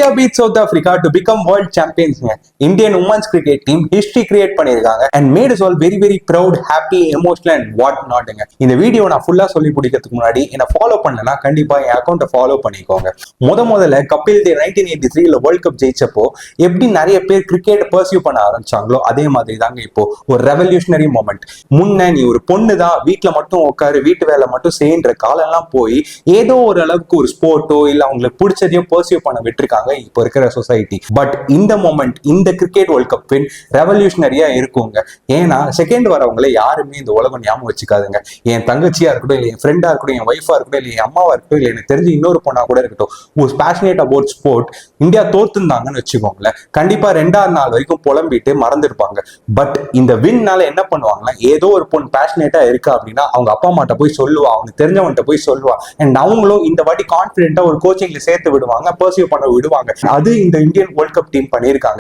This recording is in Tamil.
India beat South Africa to become world champions. Indian women's cricket team history create பண்ணிருக்காங்க and made us all very very proud, happy, emotional and what not. இந்த வீடியோ நான் ஃபுல்லா சொல்லி முடிக்கிறதுக்கு முன்னாடி என்ன ஃபாலோ பண்ணலனா கண்டிப்பா என் அக்கௌண்ட்டை ஃபாலோ பண்ணிக்கோங்க. முதல்ல கபில் தேவ் 1983ல வேர்ல்ட் கப் ஜெயிச்சப்போ எப்படி நிறைய பேர் கிரிக்கெட் பர்சியூ பண்ண ஆரம்பிச்சாங்களோ அதே மாதிரி தாங்க இப்போ ஒரு ரெவல்யூஷனரி மொமெண்ட். முன்ன நீ ஒரு பொண்ணு தான் வீட்டுல மட்டும் உட்காரு வீட்டு வேலை மட்டும் செய்யற காலம்லாம் போய் ஏதோ ஒரு அளவுக்கு ஒரு ஸ்போர்ட்டோ இல்ல அவங்களுக்கு பிடிச்சதையோ பர்சியூ பண்ண விட்டுருக்காங்க இப்போ இருக்கிற சொசைட்டி. பட் இந்த மொமெண்ட் இந்த கிரிக்கெட் வேர்ல்ட் கப்பின் ரெவல்யூஷனரியா இருக்குங்க. ஏன்னா செகண்ட் வரவங்களை யாருமே இந்த உலகம் ஞாபகம் வச்சுக்காதுங்க. என் தங்கச்சியா இருக்கட்டும் இல்லை என் ஃப்ரெண்டா இருக்கட்டும் என் ஒய்ஃபா இருக்கட்டும் இல்லை என் அம்மாவா இருக்கட்டும் இல்லை எனக்கு தெரிஞ்சு இன்னொரு பொண்ணா கூட இருக்கட்டும், ஒரு பேஷனேட் அபவுட் ஸ்போர்ட் இந்தியா தோத்துருந்தாங்கன்னு வச்சுக்கோங்களேன், கண்டிப்பா 2ஆவது நாள் வரைக்கும் புலம்பிட்டு மறந்துருப்பாங்க. பட் இந்த வின்னால என்ன பண்ணுவாங்கன்னா ஏதோ ஒரு பொண்ணு பேஷனேட்டா இருக்கா அப்படின்னா அவங்க அப்பா அம்மாட்ட போய் சொல்லுவா, அவங்க தெரிஞ்சவன்கிட்ட போய் சொல்லுவா. அண்ட் அவங்களும் இந்த வாட்டி கான்பிடென்ட்டா ஒரு கோச்சிங்ல சேர்த்து விடுவாங்க, பர்சியூ பண்ண விடுவாங்க. அது இந்த இந்தியன் வேர்ல்ட் கப் டீம் பண்ணியிருக்காங்க.